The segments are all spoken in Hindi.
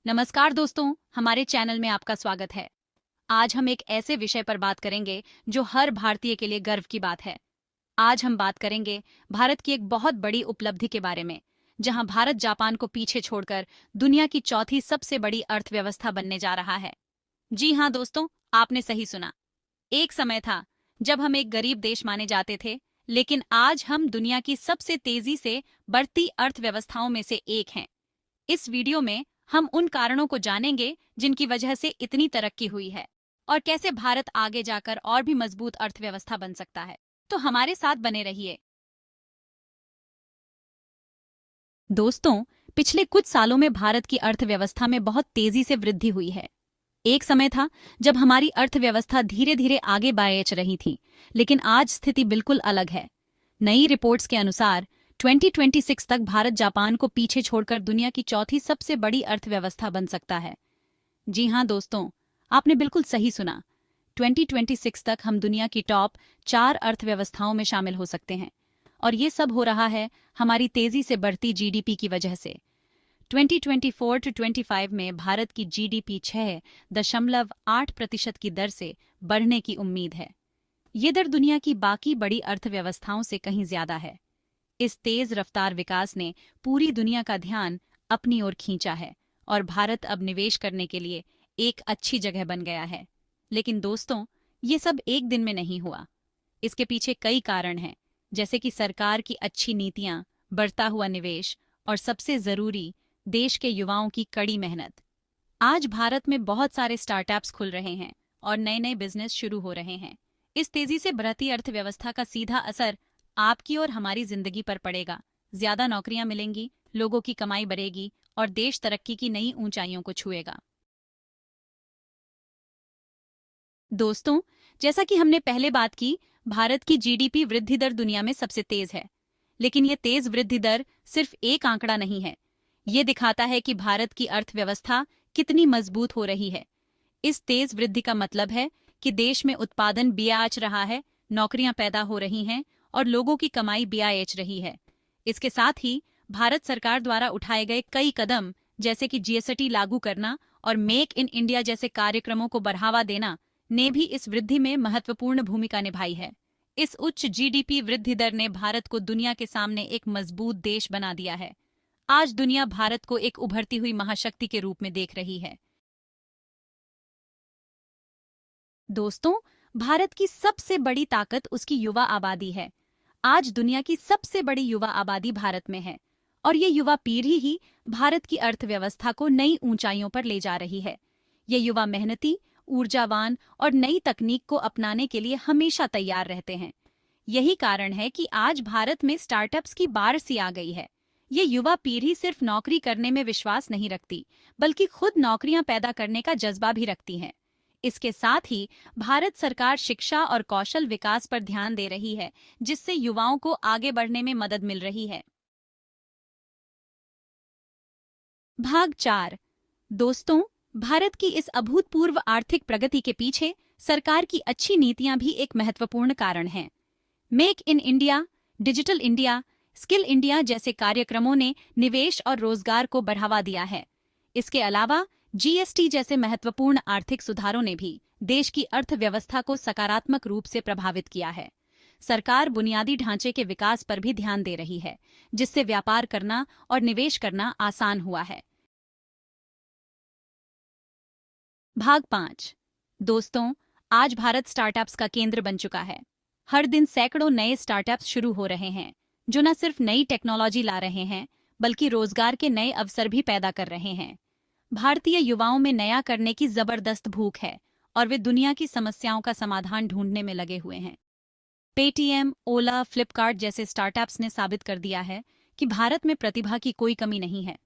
नमस्कार दोस्तों, हमारे चैनल में आपका स्वागत है। आज हम एक ऐसे विषय पर बात करेंगे जो हर भारतीय के लिए गर्व की बात है। आज हम बात करेंगे भारत की एक बहुत बड़ी उपलब्धि के बारे में, जहां भारत जापान को पीछे छोड़कर दुनिया की चौथी सबसे बड़ी अर्थव्यवस्था बनने जा रहा है। जी हाँ दोस्तों, आपने सही सुना। एक समय था जब हम एक गरीब देश माने जाते थे, लेकिन आज हम दुनिया की सबसे तेजी से बढ़ती अर्थव्यवस्थाओं में से एक हैं। इस वीडियो में हम उन कारणों को जानेंगे जिनकी वजह से इतनी तरक्की हुई है और कैसे भारत आगे जाकर और भी मजबूत अर्थव्यवस्था बन सकता है। तो हमारे साथ बने रहिए। दोस्तों, पिछले कुछ सालों में भारत की अर्थव्यवस्था में बहुत तेजी से वृद्धि हुई है। एक समय था जब हमारी अर्थव्यवस्था धीरे धीरे आगे बढ़ रही थी, लेकिन आज स्थिति बिल्कुल अलग है। नई रिपोर्ट्स के अनुसार 2026 तक भारत जापान को पीछे छोड़कर दुनिया की चौथी सबसे बड़ी अर्थव्यवस्था बन सकता है। जी हाँ दोस्तों, आपने बिल्कुल सही सुना। 2026 तक हम दुनिया की टॉप 4 अर्थव्यवस्थाओं में शामिल हो सकते हैं, और ये सब हो रहा है हमारी तेजी से बढ़ती जीडीपी की वजह से। 2024 टू 25 में भारत की जीडीपी 6.8% की दर से बढ़ने की उम्मीद है। ये दर दुनिया की बाकी बड़ी अर्थव्यवस्थाओं से कहीं ज्यादा है। इस तेज रफ्तार विकास ने पूरी दुनिया का ध्यान अपनी ओर खींचा है और भारत अब निवेश करने के लिए एक अच्छी जगह बन गया है। लेकिन दोस्तों, ये सब एक दिन में नहीं हुआ। इसके पीछे कई कारण हैं, जैसे कि सरकार की अच्छी नीतियां, बढ़ता हुआ निवेश और सबसे जरूरी, देश के युवाओं की कड़ी मेहनत। आज भारत में बहुत सारे स्टार्टअप्स खुल रहे हैं और नए नए बिजनेस शुरू हो रहे हैं। इस तेजी से बढ़ती अर्थव्यवस्था का सीधा असर आपकी और हमारी जिंदगी पर पड़ेगा। ज्यादा नौकरियां मिलेंगी, लोगों की कमाई बढ़ेगी और देश तरक्की की नई ऊंचाइयों को छुएगा। दोस्तों, जैसा कि हमने पहले बात की, भारत की जीडीपी वृद्धि दर दुनिया में सबसे तेज है। लेकिन यह तेज वृद्धि दर सिर्फ एक आंकड़ा नहीं है। ये दिखाता है कि भारत की अर्थव्यवस्था कितनी मजबूत हो रही है। इस तेज वृद्धि का मतलब है कि देश में उत्पादन बियाच रहा है, नौकरियां पैदा हो रही हैं और लोगों की कमाई बियाच रही है। इसके साथ ही भारत सरकार द्वारा उठाए गए कई कदम, जैसे कि जीएसटी लागू करना और मेक इन इंडिया जैसे कार्यक्रमों को बढ़ावा देना, ने भी इस वृद्धि में महत्वपूर्ण भूमिका निभाई है। इस उच्च जीडीपी वृद्धि दर ने भारत को दुनिया के सामने एक मजबूत देश बना दिया है। आज दुनिया भारत को एक उभरती हुई महाशक्ति के रूप में देख रही है। दोस्तों, भारत की सबसे बड़ी ताकत उसकी युवा आबादी है। आज दुनिया की सबसे बड़ी युवा आबादी भारत में है और ये युवा पीढ़ी ही भारत की अर्थव्यवस्था को नई ऊंचाइयों पर ले जा रही है। ये युवा मेहनती, ऊर्जावान और नई तकनीक को अपनाने के लिए हमेशा तैयार रहते हैं। यही कारण है कि आज भारत में स्टार्टअप्स की बाढ़ सी आ गई है। ये युवा पीढ़ी सिर्फ नौकरी करने में विश्वास नहीं रखती, बल्कि खुद नौकरियां पैदा करने का जज्बा भी रखती है। इसके साथ ही भारत सरकार शिक्षा और कौशल विकास पर ध्यान दे रही है, जिससे युवाओं को आगे बढ़ने में मदद मिल रही है। भाग 4। दोस्तों, भारत की इस अभूतपूर्व आर्थिक प्रगति के पीछे सरकार की अच्छी नीतियां भी एक महत्वपूर्ण कारण हैं। Make in India, digital India, skill India जैसे कार्यक्रमों ने निवेश और रोजगार को बढ़ावा दिया है। इसके अलावा जीएसटी जैसे महत्वपूर्ण आर्थिक सुधारों ने भी देश की अर्थव्यवस्था को सकारात्मक रूप से प्रभावित किया है। सरकार बुनियादी ढांचे के विकास पर भी ध्यान दे रही है, जिससे व्यापार करना और निवेश करना आसान हुआ है। भाग 5। दोस्तों, आज भारत स्टार्टअप्स का केंद्र बन चुका है। हर दिन सैकड़ों नए स्टार्टअप्स शुरू हो रहे हैं, जो न सिर्फ नई टेक्नोलॉजी ला रहे हैं, बल्कि रोजगार के नए अवसर भी पैदा कर रहे हैं। भारतीय युवाओं में नया करने की जबरदस्त भूख है और वे दुनिया की समस्याओं का समाधान ढूंढने में लगे हुए हैं। पेटीएम, ओला, फ्लिपकार्ट जैसे स्टार्टअप्स ने साबित कर दिया है कि भारत में प्रतिभा की कोई कमी नहीं है।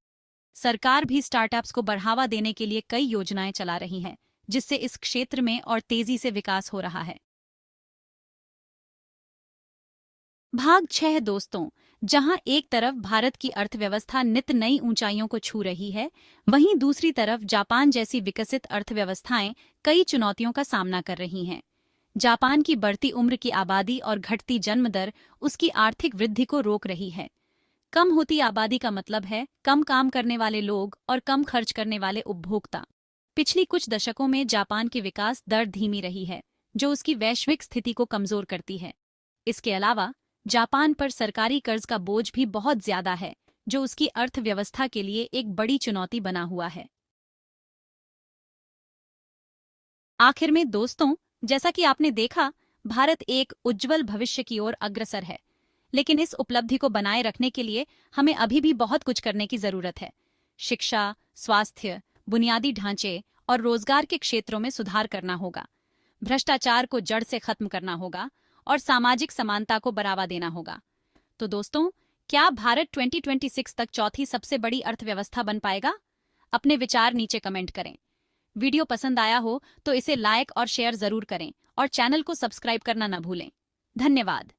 सरकार भी स्टार्टअप्स को बढ़ावा देने के लिए कई योजनाएं चला रही है, जिससे इस क्षेत्र में और तेजी से विकास हो रहा है। भाग 6। दोस्तों, जहां एक तरफ भारत की अर्थव्यवस्था नित नई ऊंचाइयों को छू रही है, वहीं दूसरी तरफ जापान जैसी विकसित अर्थव्यवस्थाएं कई चुनौतियों का सामना कर रही हैं। जापान की बढ़ती उम्र की आबादी और घटती जन्म दर उसकी आर्थिक वृद्धि को रोक रही है। कम होती आबादी का मतलब है कम काम करने वाले लोग और कम खर्च करने वाले उपभोक्ता। पिछली कुछ दशकों में जापान की विकास दर धीमी रही है, जो उसकी वैश्विक स्थिति को कमजोर करती है। इसके अलावा जापान पर सरकारी कर्ज का बोझ भी बहुत ज्यादा है, जो उसकी अर्थव्यवस्था के लिए एक बड़ी चुनौती बना हुआ है। आखिर में दोस्तों, जैसा कि आपने देखा, भारत एक उज्जवल भविष्य की ओर अग्रसर है। लेकिन इस उपलब्धि को बनाए रखने के लिए हमें अभी भी बहुत कुछ करने की जरूरत है। शिक्षा, स्वास्थ्य, बुनियादी ढांचे और रोजगार के क्षेत्रों में सुधार करना होगा। भ्रष्टाचार को जड़ से खत्म करना होगा और सामाजिक समानता को बढ़ावा देना होगा। तो दोस्तों, क्या भारत 2026 तक चौथी सबसे बड़ी अर्थव्यवस्था बन पाएगा? अपने विचार नीचे कमेंट करें। वीडियो पसंद आया हो तो इसे लाइक और शेयर जरूर करें और चैनल को सब्सक्राइब करना न भूलें। धन्यवाद।